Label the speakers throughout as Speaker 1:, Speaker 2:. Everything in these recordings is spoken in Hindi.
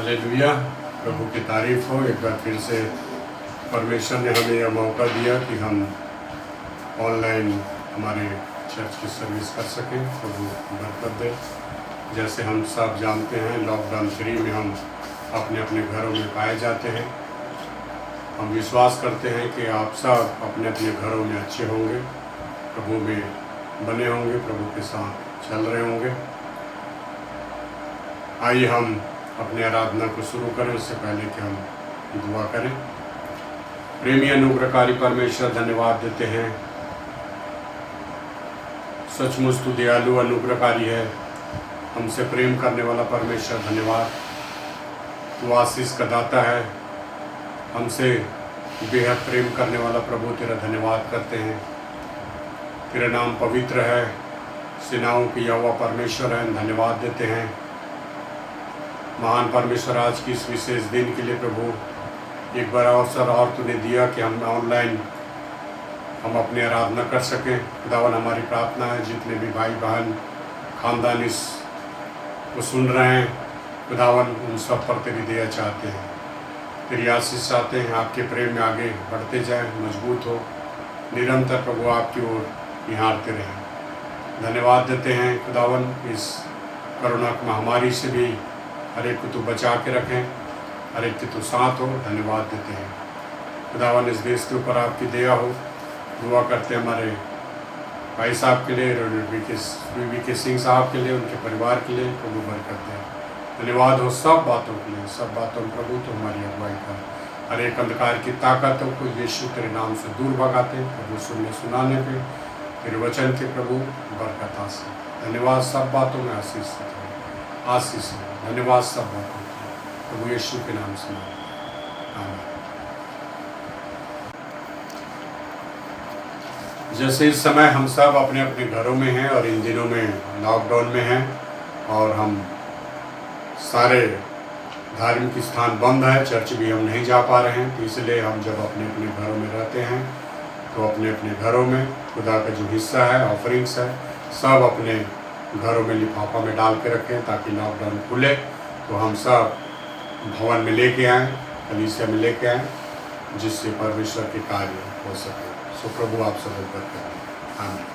Speaker 1: हालेलुया, प्रभु की तारीफ हो। एक बार फिर से परमेश्वर ने हमें यह मौका दिया कि हम ऑनलाइन हमारे चर्च की सर्विस कर सकें। प्रभु बरकत दे। जैसे हम सब जानते हैं, लॉकडाउन 3 में हम अपने अपने घरों में पाए जाते हैं। हम विश्वास करते हैं कि आप सब अपने अपने घरों में अच्छे होंगे, प्रभु में बने होंगे, प्रभु के साथ चल रहे होंगे। आइए हम अपनी आराधना को शुरू करें। उससे पहले कि हम दुआ करें। प्रेमी अनुग्रहकारी परमेश्वर, धन्यवाद देते हैं। सचमुच तू दयालु अनुग्रहकारी है, हमसे प्रेम करने वाला परमेश्वर, धन्यवाद। तू आशीष का दाता है, हमसे बेहद प्रेम करने वाला प्रभु, तेरा धन्यवाद करते हैं। तेरा नाम पवित्र है, सेनाओं की यहोवा परमेश्वर है, धन्यवाद देते हैं। महान परमेश्वर, आज की इस विशेष दिन के लिए प्रभु एक बार अवसर और तूने दिया कि हम ऑनलाइन हम अपनी आराधना कर सकें। खुदावन, हमारी प्रार्थना है जितने भी भाई बहन खानदान इस को सुन रहे हैं, खुदावन उन सब पर तेरी दया चाहते हैं, तेरी आशीष चाहते हैं। आपके प्रेम में आगे बढ़ते जाएं, मजबूत हो, निरंतर प्रभु आपकी ओर निहारते रहें। धन्यवाद देते हैं खुदावन, इस कोरोना महामारी से भी हर एक को तू बचा के रखें, हर एक के तू साथ हो। धन्यवाद देते हैं खुदावन, इस देश के ऊपर आपकी दया हो। दुआ करते हैं हमारे भाई साहब के लिए, वी.के. सिंह साहब के लिए, उनके परिवार के लिए, प्रभु बरकत दें। धन्यवाद हो सब बातों के लिए, सब बातों में प्रभु तो हमारी अगुवाई कर। हर एक अंधकार की ताकतों को यीशु तेरे नाम से दूर भगाते हैं प्रभु, सुनने सुनाने पे तेरे वचन के प्रभु बरकत हासिल। धन्यवाद, सब बातों में आशीष है। धन्यवाद सब बातों प्रभु यीशु के नाम से, आमीन। जैसे इस समय हम सब अपने अपने घरों में हैं और इन दिनों में लॉकडाउन में हैं और हम सारे धार्मिक स्थान बंद है, चर्च भी हम नहीं जा पा रहे हैं, तो इसलिए हम जब अपने अपने घरों में रहते हैं तो अपने अपने घरों में खुदा का जो हिस्सा है, ऑफरिंग्स है, सब अपने घरों में लिफाफा में डाल के रखें ताकि लॉकडाउन खुले तो हम सब भवन में लेके आएँ, कलीसिया में लेके आएँ, जिससे परमेश्वर के कार्य हो सके। सो प्रभु आप सब बरकत करें, आमीन।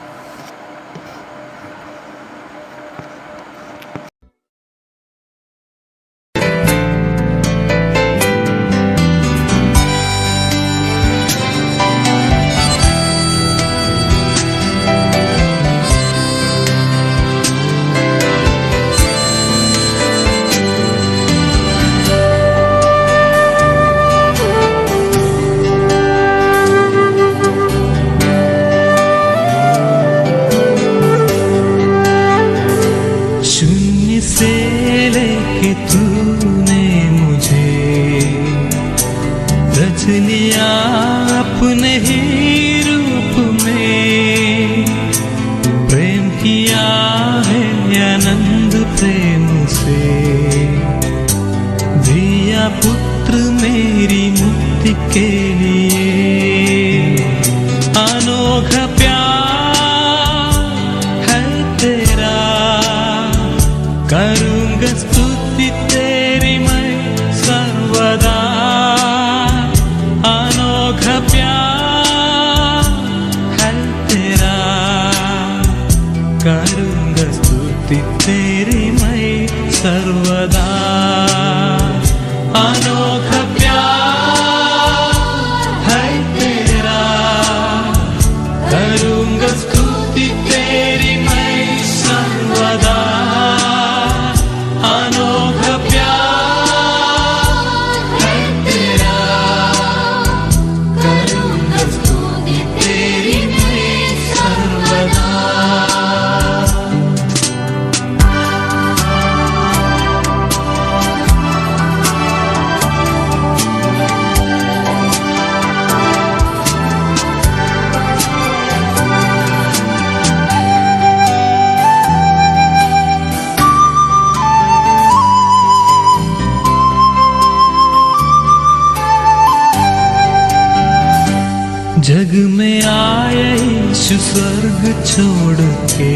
Speaker 2: जग में आए यीशु स्वर्ग छोड़ के,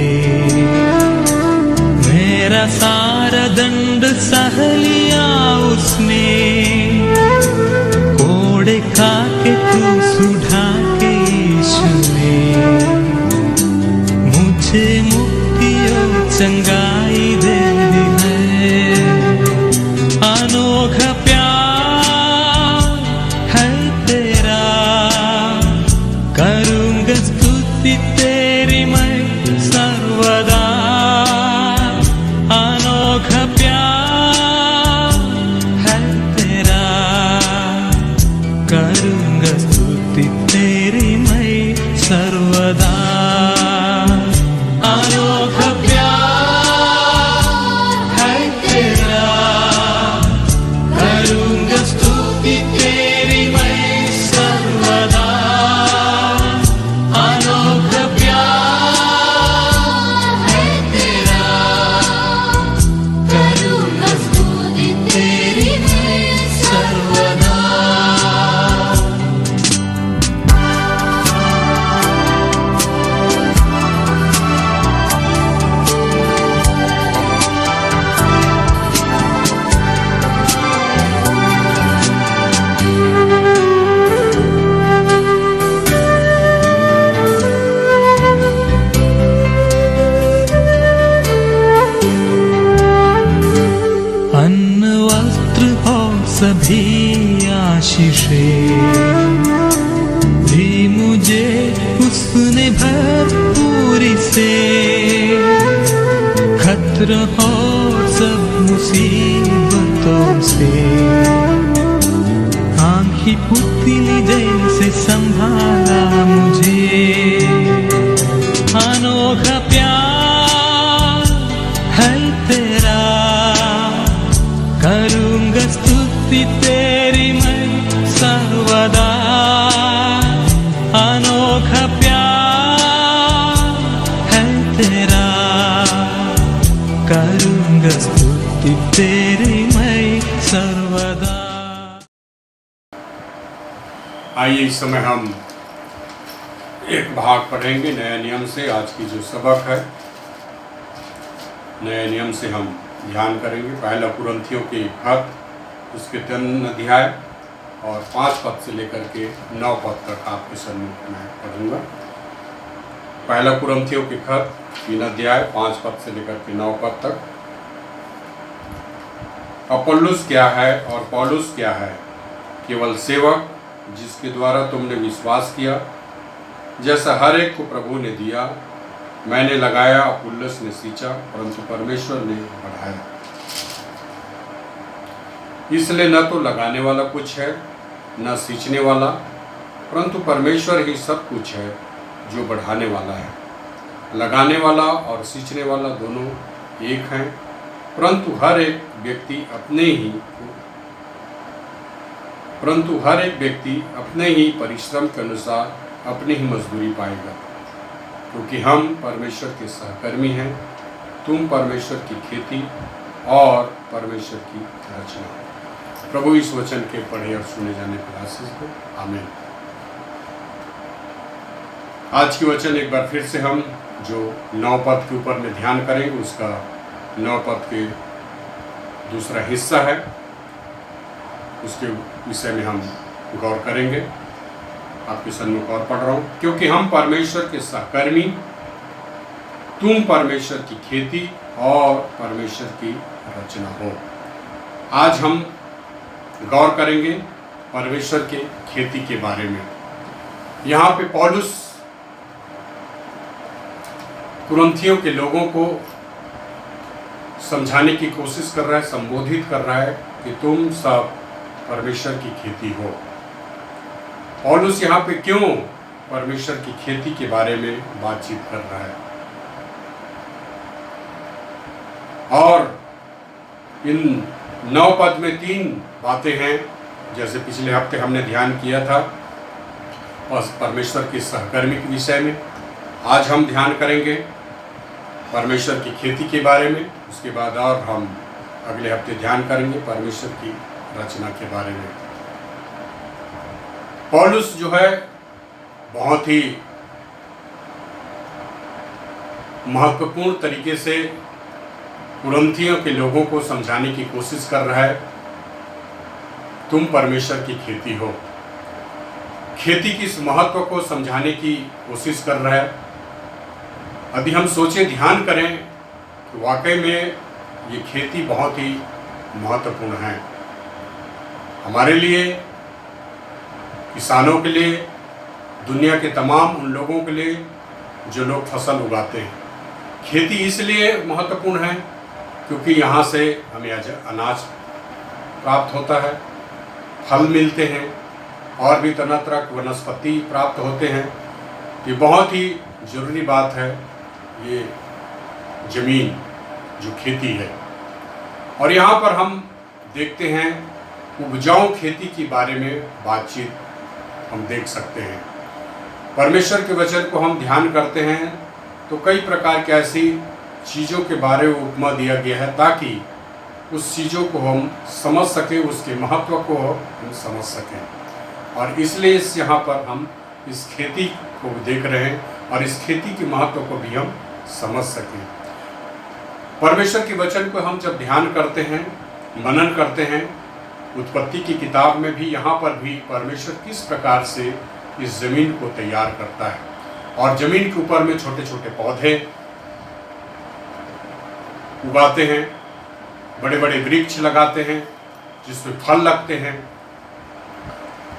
Speaker 2: मेरा सारा दंड सह लिया उसने, कोड़े खा के क्रूस उठा के यीशु ने मुझे मुक्ति और चंगाई दे दी है। अनोखा प्यार है तेरा, करूँगा स्तुति तेरी मैं सर्वदा। अनोखा प्यार है तेरा, करूँगा स्तुति तेरी मैं सर्वदा। अनोखा प्यार है तेरा, करूँगा स्तुति तेरी मैं सर्वदा। अनोखा प्यार है तेरा, करूँगा स्तुति तेरी मैं सर्वदा। अन्न वस्त्र और सभी आशीषें दी मुझे उसने भरपूरी से। खतरा और सब मुसीबतों से आँखी पुतली जैसे संभाला मुझे। अनोखा प्यार है तेरा, करूँगा स्तुति तेरी मैं सर्वदा। अनोखा प्यार है तेरा, करूँगा स्तुति तेरी मैं सर्वदा।
Speaker 1: आइए इस समय हम एक भाग पढ़ेंगे नए नियम से। आज की जो सबक है नए नियम से हम ध्यान करेंगे। पहला कुरिन्थियों के खत उसके 3 अध्याय और 5 पद से लेकर के 9 पद तक आपके सम्मुख में पढ़ूंगा। पहला कुरिन्थियों के खत 3 अध्याय 5 पद से लेकर के 9 पद तक। अपुल्लोस क्या है और पौलुस क्या है? केवल सेवक जिसके द्वारा तुमने विश्वास किया, जैसा हर एक को प्रभु ने दिया। मैंने लगाया, अपुल्लोस ने सींचा, परंतु परमेश्वर ने बढ़ाया। इसलिए न तो लगाने वाला कुछ है न सींचने वाला, परंतु परमेश्वर ही सब कुछ है जो बढ़ाने वाला है। लगाने वाला और सींचने वाला दोनों एक हैं, परंतु हर एक व्यक्ति अपने ही परिश्रम के अनुसार अपनी ही मजदूरी पाएगा। क्योंकि हम परमेश्वर के सहकर्मी हैं। तुम परमेश्वर की खेती और परमेश्वर की रचना। प्रभु इस वचन के पढ़े और सुने जाने पर आशीष दो। आमीन। आज की वचन एक बार फिर से हम जो 9 पद के ऊपर में ध्यान करेंगे, उसका 9 पद के दूसरा हिस्सा है, उसके विषय में हम गौर करेंगे। आपके सन्मुख और पढ़ रहा हूँ। क्योंकि हम परमेश्वर के सहकर्मी, तुम परमेश्वर की खेती और परमेश्वर की रचना हो। आज हम गौर करेंगे परमेश्वर के खेती के बारे में। यहाँ पे पौलुस कुरिन्थियों के लोगों को समझाने की कोशिश कर रहा है, संबोधित कर रहा है कि तुम सब परमेश्वर की खेती हो। पौलुस यहाँ पे क्यों परमेश्वर की खेती के बारे में बातचीत कर रहा है? और इन 9 पद में 3 बातें हैं, जैसे पिछले हफ्ते हमने ध्यान किया था और परमेश्वर के सहकर्मी के विषय में। आज हम ध्यान करेंगे परमेश्वर की खेती के बारे में। उसके बाद और हम अगले हफ्ते ध्यान करेंगे परमेश्वर की रचना के बारे में। पौलुस जो है बहुत ही महत्वपूर्ण तरीके से कुरिन्थियों के लोगों को समझाने की कोशिश कर रहा है, तुम परमेश्वर की खेती हो। खेती की इस महत्व को समझाने की कोशिश कर रहा है। यदि हम सोचें, ध्यान करें तो वाकई में ये खेती बहुत ही महत्वपूर्ण है हमारे लिए, किसानों के लिए, दुनिया के तमाम उन लोगों के लिए जो लोग फसल उगाते हैं। खेती इसलिए महत्वपूर्ण है क्योंकि यहाँ से हमें अनाज प्राप्त होता है, फल मिलते हैं और भी तरह तरह की वनस्पति प्राप्त होते हैं। ये बहुत ही ज़रूरी बात है, ये ज़मीन जो खेती है। और यहाँ पर हम देखते हैं उपजाऊ खेती के बारे में बातचीत हम देख सकते हैं। परमेश्वर के वचन को हम ध्यान करते हैं तो कई प्रकार की ऐसी चीज़ों के बारे में उपमा दिया गया है ताकि उस चीज़ों को हम समझ सकें, उसके महत्व को हम समझ सकें। और इसलिए यहाँ पर हम इस खेती को देख रहे हैं और इस खेती के महत्व को भी हम समझ सकें। परमेश्वर के वचन को हम जब ध्यान करते हैं, मनन करते हैं, उत्पत्ति की किताब में भी यहाँ पर भी परमेश्वर किस प्रकार से इस ज़मीन को तैयार करता है और ज़मीन के ऊपर में छोटे छोटे पौधे उगाते हैं, बड़े बड़े वृक्ष लगाते हैं जिसमें फल लगते हैं।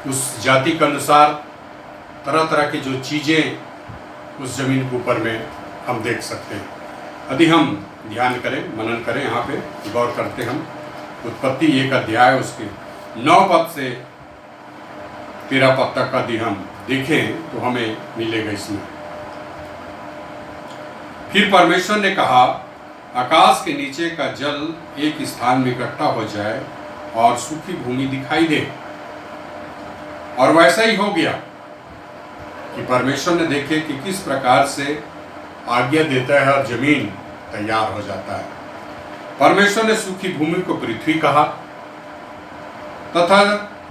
Speaker 1: उस जाति के अनुसार तरह तरह की जो चीज़ें उस ज़मीन के ऊपर में हम देख सकते हैं। यदि हम ध्यान करें, मनन करें, यहाँ पे गौर करते हम उत्पत्ति 1 अध्याय उसके 9 पद से 13 पद तक यदि हम देखें तो हमें मिलेगा इसमें। फिर परमेश्वर ने कहा, आकाश के नीचे का जल एक स्थान में इकट्ठा हो जाए और सूखी भूमि दिखाई दे। और वैसा ही हो गया कि परमेश्वर ने देखे कि किस प्रकार से आज्ञा देता है और जमीन तैयार हो जाता है। परमेश्वर ने सूखी भूमि को पृथ्वी कहा तथा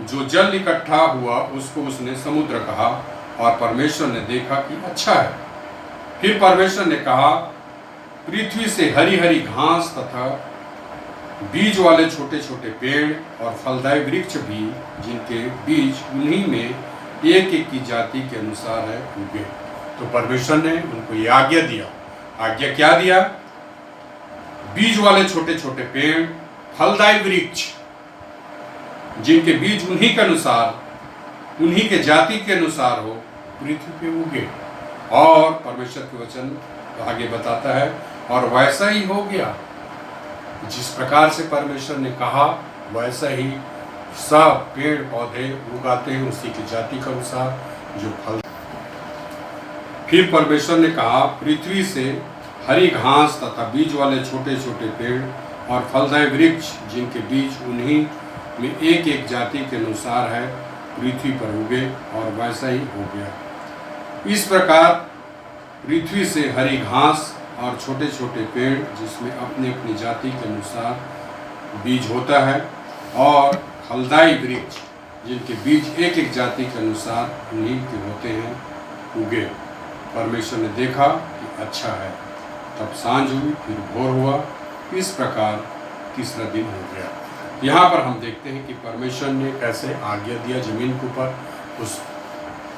Speaker 1: जो जल इकट्ठा हुआ उसको उसने समुद्र कहा। और परमेश्वर ने देखा कि अच्छा है। फिर परमेश्वर ने कहा, पृथ्वी से हरी हरी घास तथा बीज वाले छोटे छोटे पेड़ और फलदायी वृक्ष भी, जिनके बीज उन्हीं में एक एक की जाति के अनुसार है, उगे। तो परमेश्वर ने उनको ये आज्ञा दिया। आज्ञा क्या दिया? बीज वाले छोटे छोटे पेड़, फलदायी वृक्ष, जिनके बीज उन्हीं के अनुसार, उन्हीं के जाति के अनुसार हो, पृथ्वी पे उगे। और परमेश्वर के वचन आगे बताता है, और वैसा ही हो गया। जिस प्रकार से परमेश्वर ने कहा वैसा ही सब पेड़ पौधे उगाते हैं उसी की जाति के अनुसार जो फल। फिर परमेश्वर ने कहा, पृथ्वी से हरी घास तथा बीज वाले छोटे छोटे पेड़ और फलदायी वृक्ष, जिनके बीज उन्हीं में एक एक जाति के अनुसार है, पृथ्वी पर उगे। और वैसा ही हो गया। इस प्रकार पृथ्वी से हरी घास और छोटे छोटे पेड़, जिसमें अपनी अपनी जाति के अनुसार बीज होता है, और फलदायी वृक्ष, जिनके बीज एक एक जाति के अनुसार उन्हीं के होते हैं, उगे। परमेश्वर ने देखा कि अच्छा है। तब सांझ हुई, फिर भोर हुआ। इस प्रकार तीसरा दिन हो गया। यहाँ पर हम देखते हैं कि परमेश्वर ने कैसे आज्ञा दिया जमीन के ऊपर। उस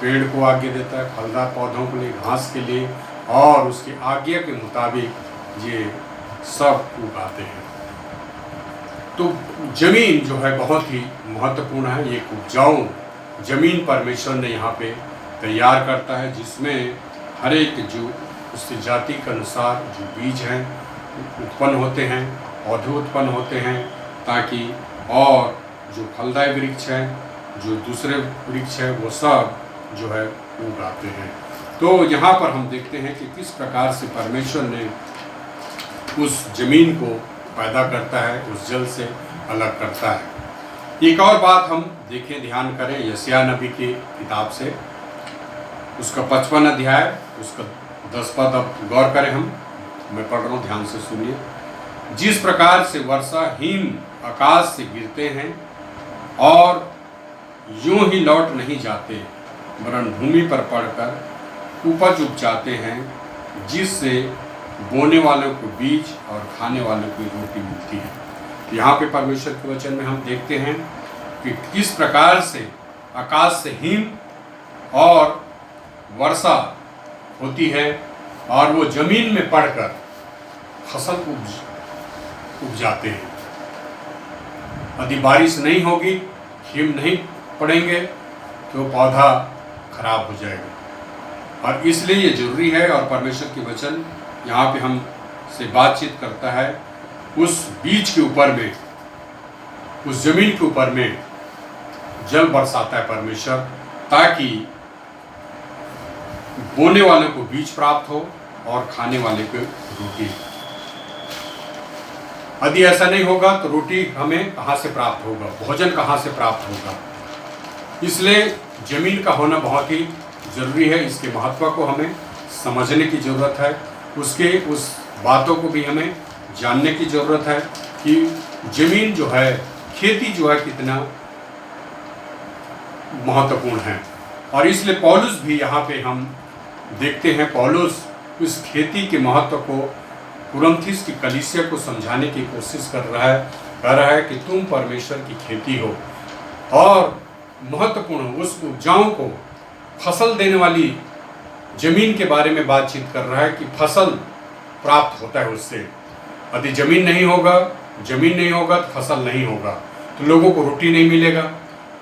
Speaker 1: पेड़ को आज्ञा देता है, फलदार पौधों के लिए, घास के लिए, और उसकी आज्ञा के मुताबिक ये सब उगाते हैं। तो जमीन जो है बहुत ही महत्वपूर्ण है। ये उपजाऊ जमीन परमेश्वर ने यहाँ पे तैयार करता है, जिसमें हर एक जो उसकी जाति के अनुसार जो बीज हैं उत्पन्न होते हैं, पौधे उत्पन्न होते हैं, ताकि और जो फलदायी वृक्ष हैं, जो दूसरे वृक्ष हैं, वो सब जो है उगाते हैं। तो यहाँ पर हम देखते हैं कि किस प्रकार से परमेश्वर ने उस जमीन को पैदा करता है, उस जल से अलग करता है। एक और बात हम देखें, ध्यान करें, यशायाह नबी की किताब से, उसका 55 अध्याय, उसका 10 पद अब गौर करें हम। मैं पढ़ रहा हूँ, ध्यान से सुनिए। जिस प्रकार से वर्षा हिम आकाश से गिरते हैं और यूं ही लौट नहीं जाते, वरन भूमि पर पड़कर उपज उपजाते हैं, जिससे बोने वालों को बीज और खाने वालों को रोटी मिलती है। यहाँ पे परमेश्वर के वचन में हम देखते हैं कि किस प्रकार से आकाश से हिम और वर्षा होती है और वो जमीन में पड़कर फसल उपजाते हैं। यदि बारिश नहीं होगी, हिम नहीं पड़ेंगे तो पौधा खराब हो जाएगा। और इसलिए ये जरूरी है। और परमेश्वर के वचन यहाँ पे हम से बातचीत करता है, उस बीज के ऊपर में, उस जमीन के ऊपर में जल बरसाता है परमेश्वर, ताकि बोने वाले को बीज प्राप्त हो और खाने वाले को रोटी। यदि ऐसा नहीं होगा तो रोटी हमें कहाँ से प्राप्त होगा, भोजन कहाँ से प्राप्त होगा। इसलिए जमीन का होना बहुत ही जरूरी है। इसके महत्व को हमें समझने की जरूरत है, उसके उस बातों को भी हमें जानने की जरूरत है कि जमीन जो है, खेती जो है, कितना महत्वपूर्ण है। और इसलिए पौलुस भी यहाँ पे हम देखते हैं, पौलुस उस खेती के महत्व को कुरिन्थियों की कलीसिया को समझाने की कोशिश कर रहा है कि तुम परमेश्वर की खेती हो। और महत्वपूर्ण उस उपजाऊ को, फसल देने वाली जमीन के बारे में बातचीत कर रहा है कि फसल प्राप्त होता है उससे। यदि जमीन नहीं होगा तो फसल नहीं होगा, तो लोगों को रोटी नहीं मिलेगा,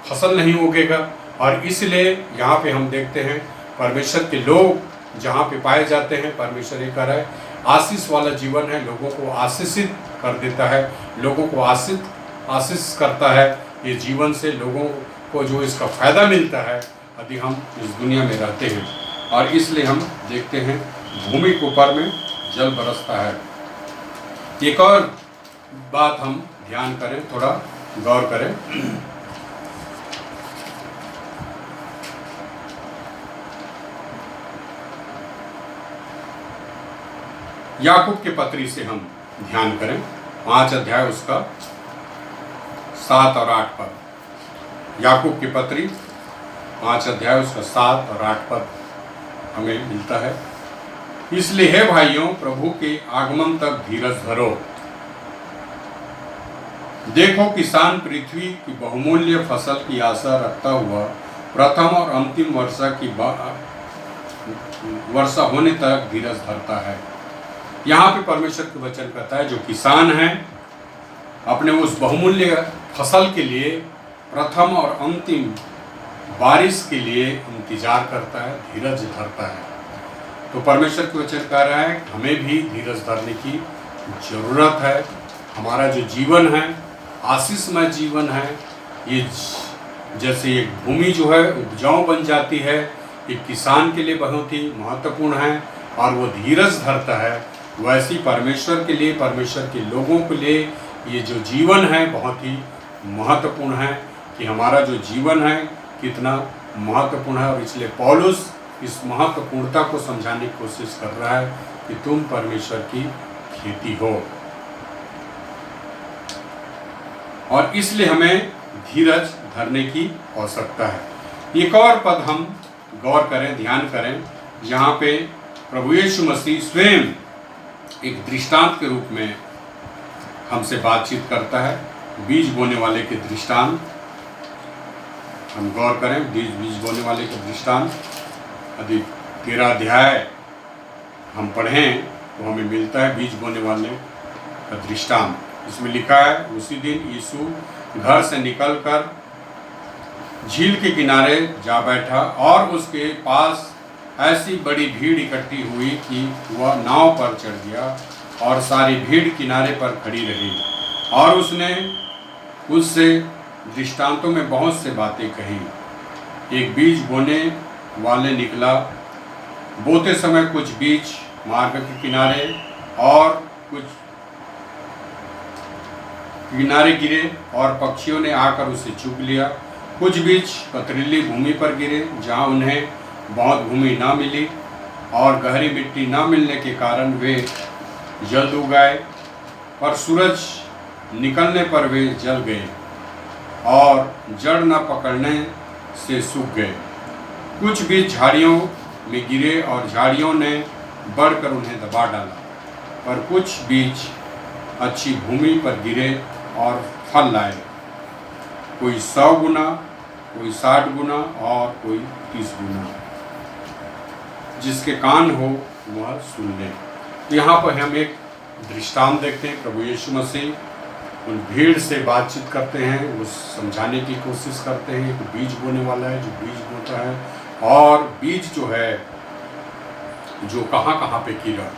Speaker 1: फसल नहीं उगेगा। और इसलिए यहाँ पे हम देखते हैं परमेश्वर के लोग जहाँ पे पाए जाते हैं, परमेश्वर ये कह रहा है आशीष वाला जीवन है, लोगों को आशीषित कर देता है, लोगों को आशीष करता है। ये जीवन से लोगों को जो इसका फायदा मिलता है यदि हम इस दुनिया में रहते हैं। और इसलिए हम देखते हैं भूमि के ऊपर में जल बरसता है। एक और बात हम ध्यान करें, थोड़ा गौर करें। याकूब के पत्री से हम ध्यान करें, 5 अध्याय उसका 7 और 8 पद। याकूब की पत्री 5 अध्याय उसका 7 और 8 पद हमें मिलता है। इसलिए हे भाइयों, प्रभु के आगमन तक धीरज धरो। देखो, किसान पृथ्वी की बहुमूल्य फसल की आशा रखता हुआ प्रथम और अंतिम वर्षा होने तक धीरज धरता है। यहाँ पे परमेश्वर के वचन कहता है, जो किसान है अपने उस बहुमूल्य फसल के लिए प्रथम और अंतिम बारिश के लिए इंतजार करता है, धीरज धरता है। तो परमेश्वर के वचन कह रहा है हमें भी धीरज धरने की जरूरत है। हमारा जो जीवन है, आशीषमय जीवन है, ये जैसे एक भूमि जो है उपजाऊ बन जाती है, एक किसान के लिए बहुत ही महत्वपूर्ण है और वो धीरज धरता है, वैसी परमेश्वर के लिए, परमेश्वर के लोगों के लिए ये जो जीवन है बहुत ही महत्वपूर्ण है कि हमारा जो जीवन है कितना महत्वपूर्ण है। और इसलिए पौलुस इस महत्वपूर्णता को समझाने की कोशिश कर रहा है कि तुम परमेश्वर की खेती हो। और इसलिए हमें धीरज धरने की आवश्यकता है। एक और पद हम गौर करें, ध्यान करें, जहाँ पे प्रभु यीशु मसीह स्वयं एक दृष्टांत के रूप में हमसे बातचीत करता है। बीज बोने वाले के दृष्टांत हम गौर करें, बीज बोने वाले के दृष्टांत यदि 13 अध्याय हम पढ़ें तो हमें मिलता है बीज बोने वाले का दृष्टांत। इसमें लिखा है, उसी दिन यीशु घर से निकलकर झील के किनारे जा बैठा और उसके पास ऐसी बड़ी भीड़ इकट्ठी हुई कि वह नाव पर चढ़ गया और सारी भीड़ किनारे पर खड़ी रही। और उसने उससे दृष्टांतों में बहुत से बातें कही। एक बीज बोने वाले निकला, बोते समय कुछ बीज मार्ग के किनारे और कुछ किनारे गिरे और पक्षियों ने आकर उसे चुग लिया। कुछ बीज पथरीली भूमि पर गिरे जहाँ उन्हें बहुत भूमि ना मिली और गहरी मिट्टी ना मिलने के कारण वे जल्द उगाए, पर सूरज निकलने पर वे जल गए और जड़ न पकड़ने से सूख गए। कुछ बीज झाड़ियों में गिरे और झाड़ियों ने बढ़कर उन्हें दबा डाला। पर कुछ बीज अच्छी भूमि पर गिरे और फल लाए, कोई 100 गुना, कोई 60 गुना और कोई 30 गुना। जिसके कान हो वह सुन ले। यहाँ पर हम एक दृष्टांत देखते हैं। प्रभु यीशु मसीह उन भीड़ से बातचीत करते हैं, वो समझाने की कोशिश करते हैं कि बीज बोने वाला है जो बीज बोता है, और बीज जो है जो कहाँ कहाँ पे गिरा।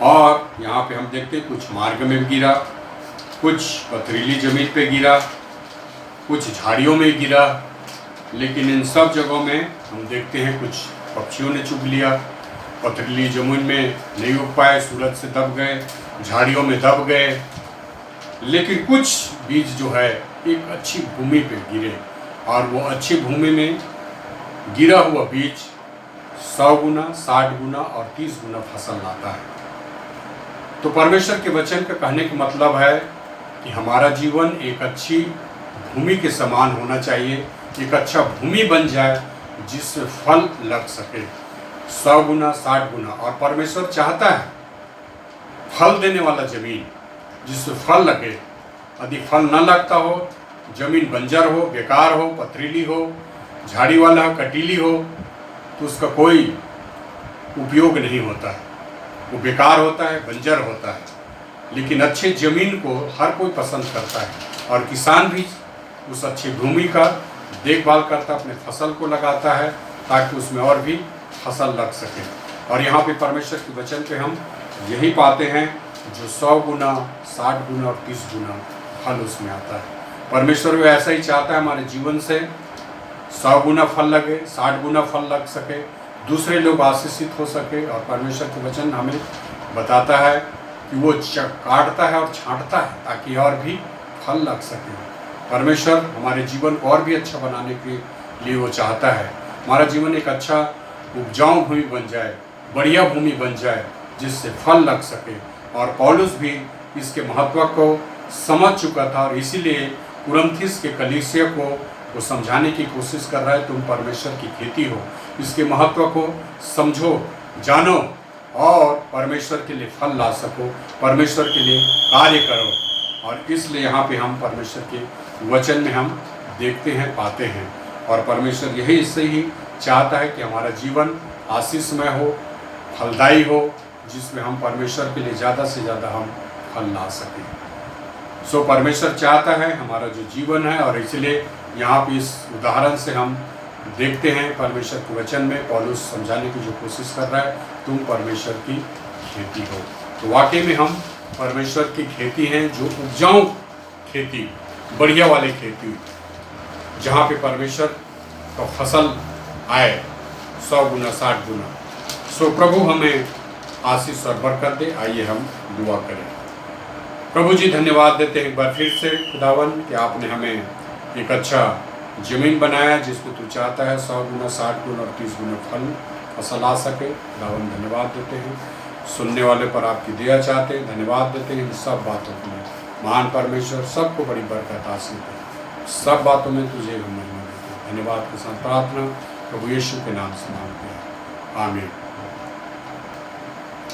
Speaker 1: और यहाँ पे हम देखते हैं कुछ मार्ग में गिरा, कुछ पथरीली जमीन पे गिरा, कुछ झाड़ियों में गिरा। लेकिन इन सब जगहों में हम देखते हैं कुछ पक्षियों ने चुग लिया, पथरीली जमीन में नहीं उग पाए, सूरज से दब गए, झाड़ियों में दब गए। लेकिन कुछ बीज जो है एक अच्छी भूमि पे गिरे, और वो अच्छी भूमि में गिरा हुआ बीज 100 गुना, 60 गुना और 30 गुना फसल लाता है। तो परमेश्वर के वचन का कहने का मतलब है कि हमारा जीवन एक अच्छी भूमि के समान होना चाहिए, एक अच्छा भूमि बन जाए जिससे फल लग सके 100 गुना, 60 गुना। और परमेश्वर चाहता है फल देने वाला जमीन जिससे फल लगे। यदि फल न लगता हो, जमीन बंजर हो, बेकार हो, पथरीली हो, झाड़ी वाला हो, कटीली हो, तो उसका कोई उपयोग नहीं होता है, वो बेकार होता है, बंजर होता है। लेकिन अच्छे जमीन को हर कोई पसंद करता है, और किसान भी उस अच्छी भूमि का देखभाल करता, अपने फसल को लगाता है ताकि उसमें और भी फसल लग सके। और यहाँ पे परमेश्वर के वचन पे हम यही पाते हैं, जो 100 गुना, 60 गुना और 30 गुना फल उसमें आता है। परमेश्वर भी ऐसा ही चाहता है हमारे जीवन से 100 गुना फल लगे, 60 गुना फल लग सके, दूसरे लोग आशीषित हो सके। और परमेश्वर के वचन हमें बताता है कि वो काटता है और छांटता है ताकि और भी फल लग सके। परमेश्वर हमारे जीवन को और भी अच्छा बनाने के लिए वो चाहता है हमारा जीवन एक अच्छा उपजाऊ भूमि बन जाए, बढ़िया भूमि बन जाए जिससे फल लग सके। और पौलुस भी इसके महत्व को समझ चुका था, और इसीलिए कुरिन्थियों के कलीसिया को वो समझाने की कोशिश कर रहा है, तुम परमेश्वर की खेती हो, इसके महत्व को समझो, जानो और परमेश्वर के लिए फल ला सको, परमेश्वर के लिए कार्य करो। और इसलिए यहाँ पे हम परमेश्वर के वचन में हम देखते हैं, पाते हैं। और परमेश्वर यही इससे ही चाहता है कि हमारा जीवन आशीषमय हो, फलदायी हो, जिसमें हम परमेश्वर के लिए ज़्यादा से ज़्यादा हम फल ला सकें। सो परमेश्वर चाहता है हमारा जो जीवन है, और इसलिए यहाँ पे इस उदाहरण से हम देखते हैं परमेश्वर के वचन में पौलुस समझाने की जो कोशिश कर रहा है, तुम परमेश्वर की खेती हो। तो वाकई में हम परमेश्वर की खेती हैं, जो उपजाऊ खेती, बढ़िया वाली खेती, जहाँ पे परमेश्वर का फसल आए 100 गुना, 60 गुना। सो प्रभु हमें आशीष और बरकत दे। आइए हम दुआ करें। प्रभु जी, धन्यवाद देते हैं एक बार फिर से खुदावन कि आपने हमें एक अच्छा जमीन बनाया जिसमें तू चाहता है 100 गुना, 60 गुना और 30 गुना फसल आ सके। खुदावन धन्यवाद देते हैं, सुनने वाले पर आपकी दया चाहते हैं, धन्यवाद देते हैं इन सब बातों के लिए। महान परमेश्वर सबको बड़ी बरकत हासिल करे, सब बातों में तुझे हम महिमा देते हैं। धन्यवाद के साथ प्रार्थना प्रभु यीशु के नाम से मांगते हैं, आमीन।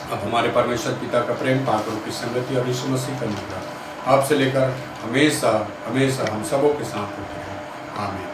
Speaker 1: अब हमारे परमेश्वर पिता का प्रेम, पाकों की संगति और यीशु मसीह का अनुग्रह अब से लेकर हमेशा हमेशा हम सबों के साथ होते हैं, आमीन।